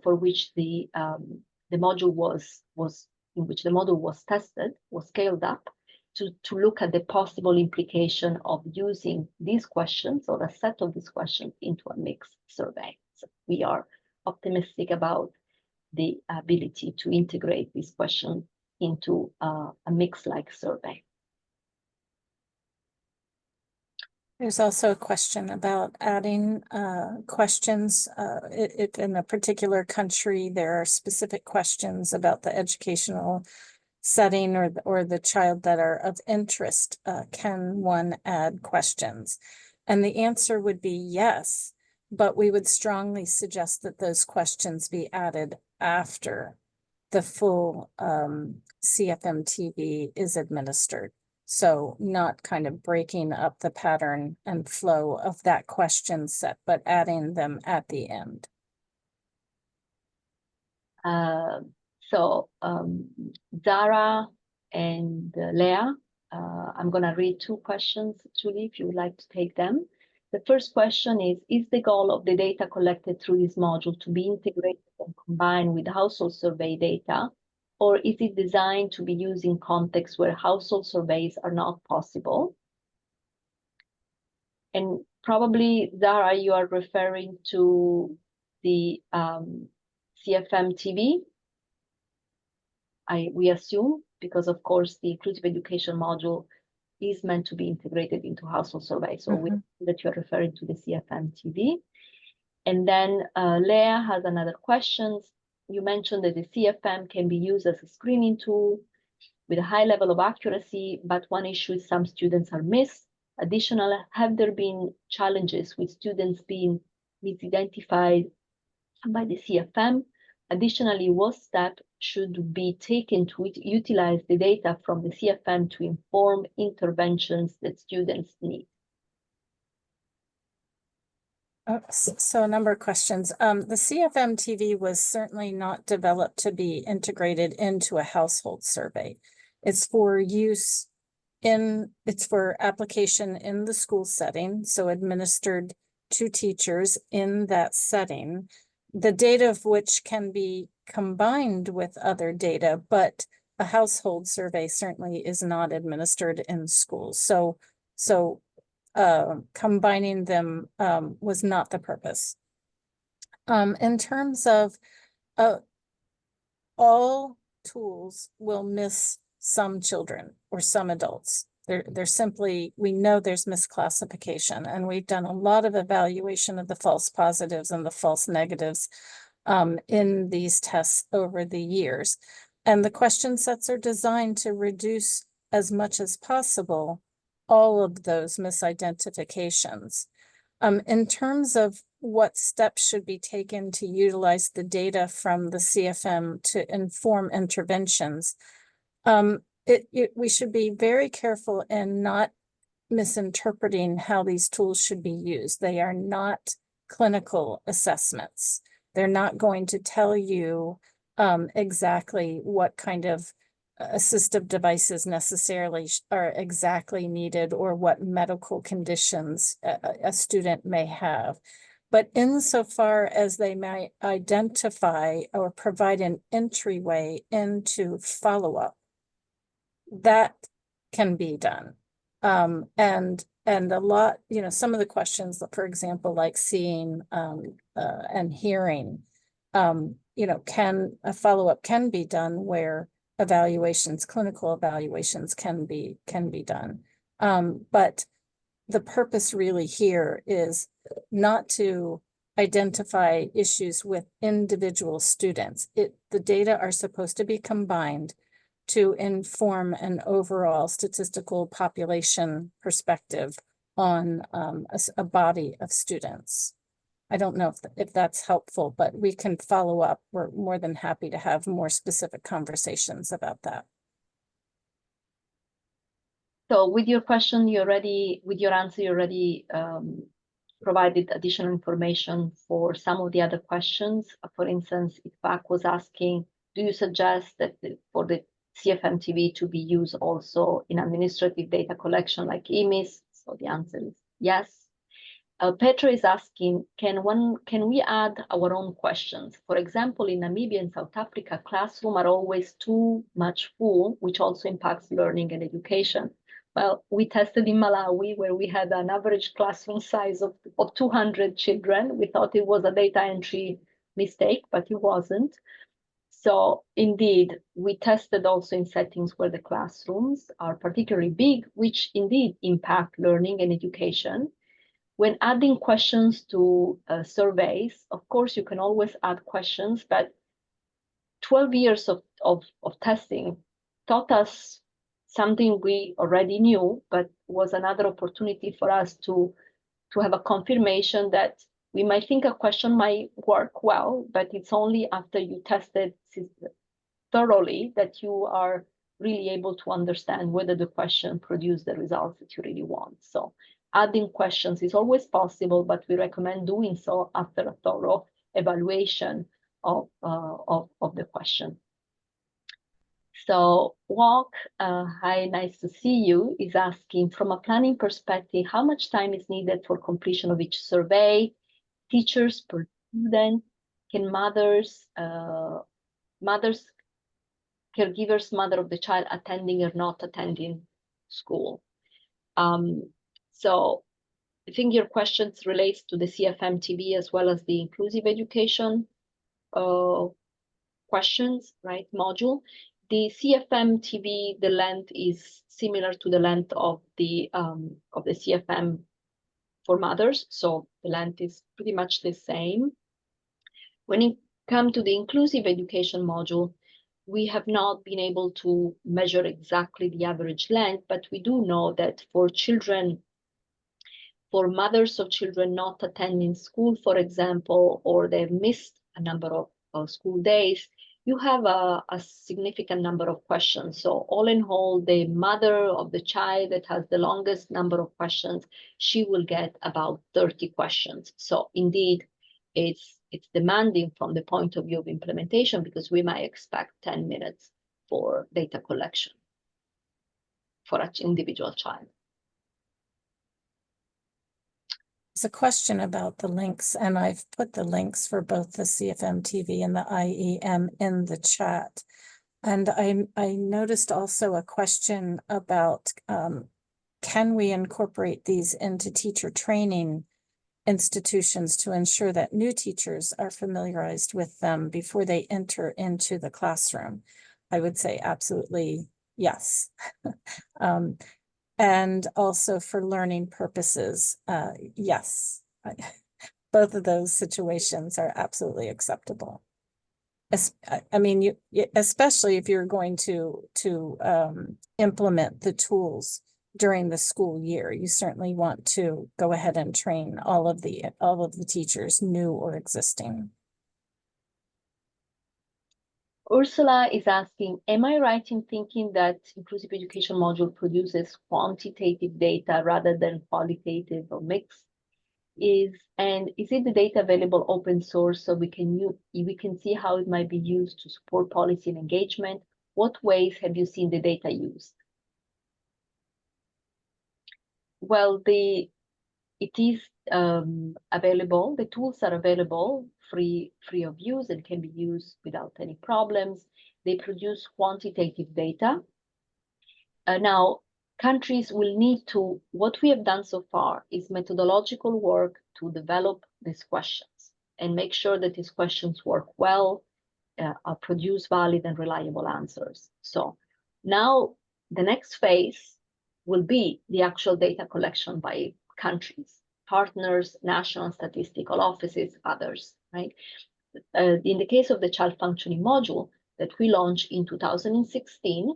for which the module was tested, was scaled up to look at the possible implication of using these questions or a set of these questions into a mixed survey. So we are optimistic about the ability to integrate these questions into a mix-like survey. There's also a question about adding questions. If in a particular country there are specific questions about the educational setting or the child that are of interest, can one add questions? And the answer would be yes, but we would strongly suggest that those questions be added after the full CFMTV is administered. So not kind of breaking up the pattern and flow of that question set, but adding them at the end. Zara and Leah, I'm going to read two questions, Julie, if you would like to take them. The first question is the goal of the data collected through this module to be integrated and combined with household survey data, or is it designed to be used in contexts where household surveys are not possible? And probably, Zara, you are referring to the CFM TV, we assume, because of course the inclusive education module is meant to be integrated into household survey. So we know that you're referring to the CFM TV. And then Leah has another question. You mentioned that the CFM can be used as a screening tool with a high level of accuracy, but one issue is some students are missed. Additionally, have there been challenges with students being misidentified by the CFM? Additionally, what steps should be taken to utilize the data from the CFM to inform interventions that students need? So a number of questions. The CFM TV was certainly not developed to be integrated into a household survey. It's for use it's for application in the school setting, so administered to teachers in that setting, the data of which can be combined with other data, but a household survey certainly is not administered in schools. So combining them was not the purpose. In terms of all tools will miss some children or some adults. They're simply, we know there's misclassification, and we've done a lot of evaluation of the false positives and the false negatives in these tests over the years. And the question sets are designed to reduce as much as possible all of those misidentifications. In terms of what steps should be taken to utilize the data from the CFM to inform interventions, we should be very careful in not misinterpreting how these tools should be used. They are not clinical assessments. They're not going to tell you exactly what kind of assistive devices necessarily are exactly needed or what medical conditions a student may have. But insofar as they might identify or provide an entryway into follow-up, that can be done. And a lot, some of the questions, for example, like seeing and hearing, can a follow-up can be done where clinical evaluations can be done. But the purpose really here is not to identify issues with individual students. The data are supposed to be combined to inform an overall statistical population perspective on a body of students. I don't know if that's helpful, but we can follow up. We're more than happy to have more specific conversations about that. So with your question, with your answer, you already provided additional information for some of the other questions. For instance, if Pak was asking, do you suggest that for the CFM TV to be used also in administrative data collection like EMIS? So the answer is yes. Petra is asking, can we add our own questions? For example, in Namibia and South Africa, classrooms are always too much full, which also impacts learning and education. Well, we tested in Malawi, where we had an average classroom size of 200 children. We thought it was a data entry mistake, but it wasn't. So indeed, we tested also in settings where the classrooms are particularly big, which indeed impact learning and education. When adding questions to surveys, of course, you can always add questions, but 12 years of testing taught us something we already knew, but was another opportunity for us to have a confirmation that we might think a question might work well, but it's only after you test it thoroughly that you are really able to understand whether the question produced the results that you really want. So adding questions is always possible, but we recommend doing so after a thorough evaluation of the question. So Walk, hi, nice to see you, is asking, from a planning perspective, how much time is needed for completion of each survey? Teachers per student? Can mothers, caregivers, mother of the child attending or not attending school? So I think your questions relates to the CFMTV as well as the inclusive education questions, right, module. The CFMTV, the length is similar to the length of the CFM for mothers, so the length is pretty much the same. When it comes to the inclusive education module, we have not been able to measure exactly the average length, but we do know that for children, for mothers of children not attending school, for example, or they've missed a number of school days, you have a significant number of questions. So all in all, the mother of the child that has the longest number of questions, she will get about 30 questions. So indeed, it's demanding from the point of view of implementation, because we might expect 10 minutes for data collection for an individual child. There's a question about the links, and I've put the links for both the CFMTV and the IEM in the chat. And I noticed also a question about can we incorporate these into teacher training institutions to ensure that new teachers are familiarized with them before they enter into the classroom? I would say absolutely yes. And also for learning purposes, yes. Both of those situations are absolutely acceptable. I mean, especially if you're going to implement the tools during the school year, you certainly want to go ahead and train all of the teachers, new or existing. Ursula is asking, am I right in thinking that inclusive education module produces quantitative data rather than qualitative or mixed? Is it the data available open source so we can see how it might be used to support policy and engagement? What ways have you seen the data used? Well, it is available. The tools are available free of use and can be used without any problems. They produce quantitative data. Now, countries will need to, what we have done so far is methodological work to develop these questions and make sure that these questions work well, produce valid and reliable answers. So now the next phase will be the actual data collection by countries, partners, national statistical offices, others, right? In the case of the child functioning module that we launched in 2016,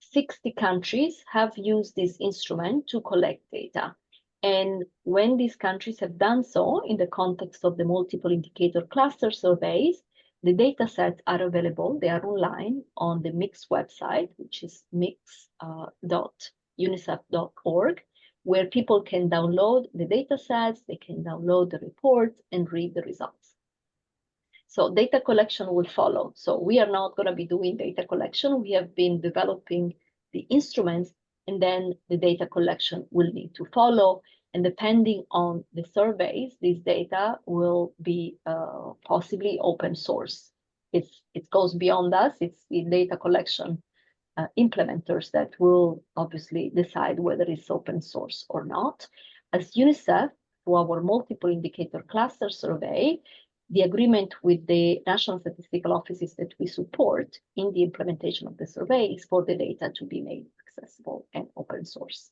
60 countries have used this instrument to collect data. And when these countries have done so in the context of the multiple indicator cluster surveys, the data sets are available. They are online on the MIX website, which is mix.unicef.org, where people can download the data sets, they can download the reports and read the results. So data collection will follow. So we are not going to be doing data collection. We have been developing the instruments, and then the data collection will need to follow. And depending on the surveys, this data will be possibly open source. It goes beyond us. It's the data collection implementers that will obviously decide whether it's open source or not. As UNICEF, through our multiple indicator cluster survey, the agreement with the national statistical offices that we support in the implementation of the survey is for the data to be made accessible and open source.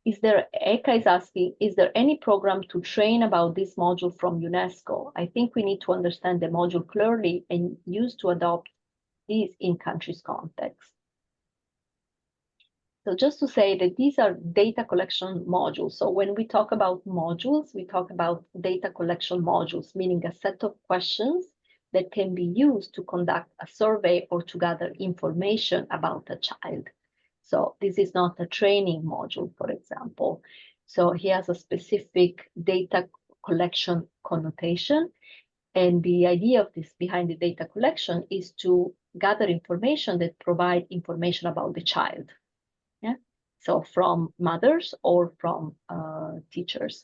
Eka is asking, is there any program to train about this module from UNESCO? I think we need to understand the module clearly and use to adopt these in countries' context. So just to say that these are data collection modules. So when we talk about modules, we talk about data collection modules, meaning a set of questions that can be used to conduct a survey or to gather information about a child. So this is not a training module, for example. So he has a specific data collection connotation. And the idea of this behind the data collection is to gather information that provide information about the child. Yeah. So from mothers or from teachers.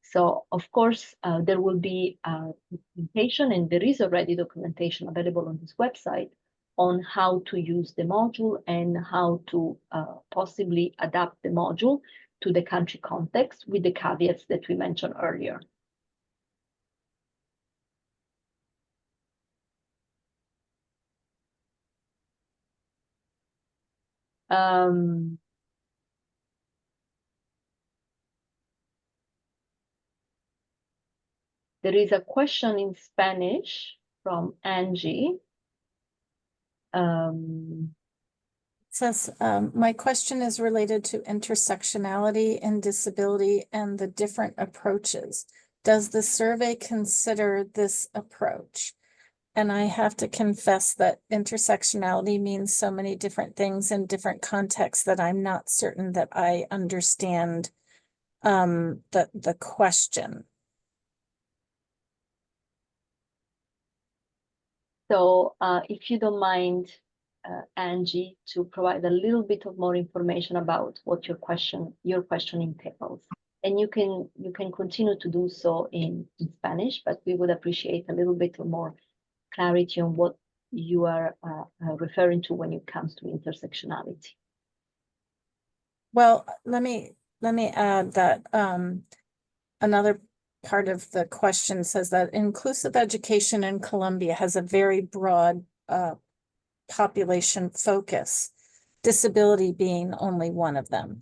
So of course, there will be documentation, and there is already documentation available on this website on how to use the module and how to possibly adapt the module to the country context with the caveats that we mentioned earlier. There is a question in Spanish from Angie. It says, my question is related to intersectionality and disability and the different approaches. Does the survey consider this approach? And I have to confess that intersectionality means so many different things in different contexts that I'm not certain that I understand the question. So if you don't mind, Angie, to provide a little bit of more information about what your question entails. And you can continue to do so in Spanish, but we would appreciate a little bit more clarity on what you are referring to when it comes to intersectionality. Well, let me add that another part of the question says that inclusive education in Colombia has a very broad population focus, disability being only one of them.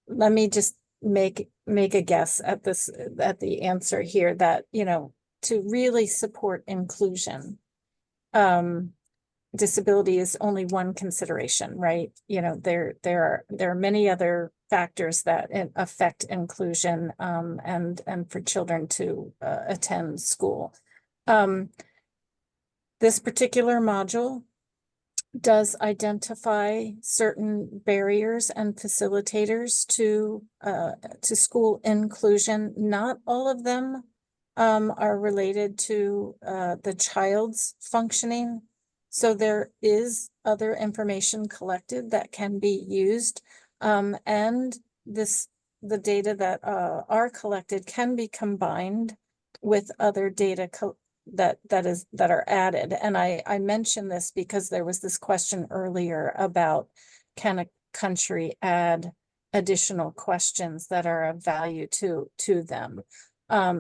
Let me just make a guess at the answer here that, you know, to really support inclusion, disability is only one consideration, right? You know, there are many other factors that affect inclusion and for children to attend school. This particular module does identify certain barriers and facilitators to school inclusion. Not all of them are related to the child's functioning. So there is other information collected that can be used, and the data that are collected can be combined with other data that are added. And I mentioned this because there was this question earlier about, can a country add additional questions that are of value to them?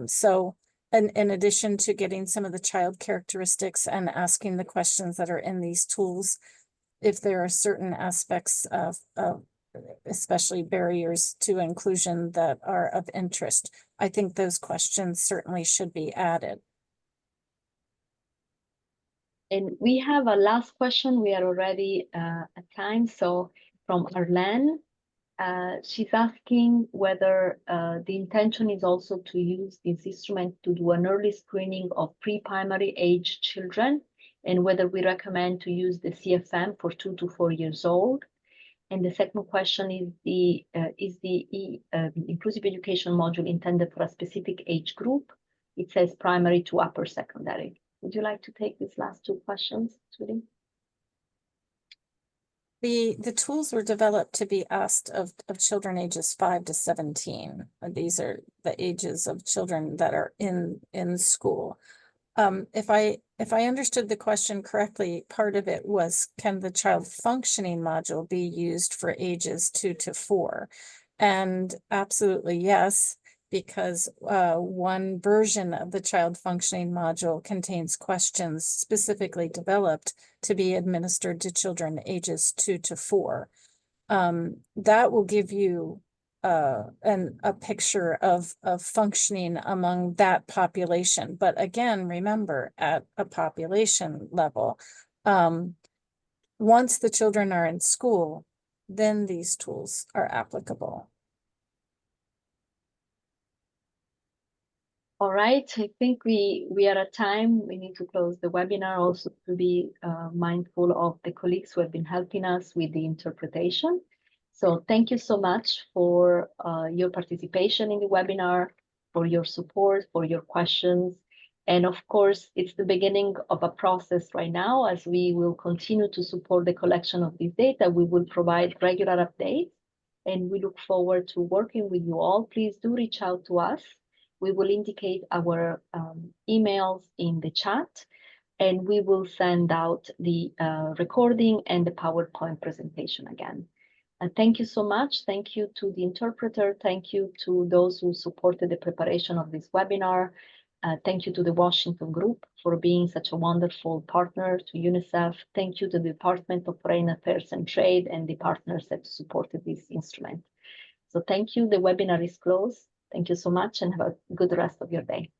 So in addition to getting some of the child characteristics and asking the questions that are in these tools, if there are certain aspects of especially barriers to inclusion that are of interest, I think those questions certainly should be added. And we have a last question. We are already at time. So from Arlene, she's asking whether the intention is also to use this instrument to do an early screening of pre-primary age children, and whether we recommend to use the CFM for 2 to 4 years old. And the second question is the inclusive education module intended for a specific age group? It says primary to upper secondary. Would you like to take these last two questions, Judy? The tools were developed to be asked of children ages 5 to 17. These are the ages of children that are in school. If I understood the question correctly, part of it was, can the child functioning module be used for ages 2 to 4? And absolutely yes, because one version of the child functioning module contains questions specifically developed to be administered to children ages 2 to 4. That will give you a picture of functioning among that population. But again, remember, at a population level, once the children are in school, then these tools are applicable. All right, I think we are at time. We need to close the webinar, also to be mindful of the colleagues who have been helping us with the interpretation. So thank you so much for your participation in the webinar, for your support, for your questions. And of course, it's the beginning of a process right now. As we will continue to support the collection of this data, we will provide regular updates, and we look forward to working with you all. Please do reach out to us. We will indicate our emails in the chat, and we will send out the recording and the PowerPoint presentation again. Thank you so much. Thank you to the interpreter. Thank you to those who supported the preparation of this webinar. Thank you to the Washington Group for being such a wonderful partner to UNICEF. Thank you to the Department of Foreign Affairs and Trade and the partners that supported this instrument. So thank you. The webinar is closed. Thank you so much and have a good rest of your day.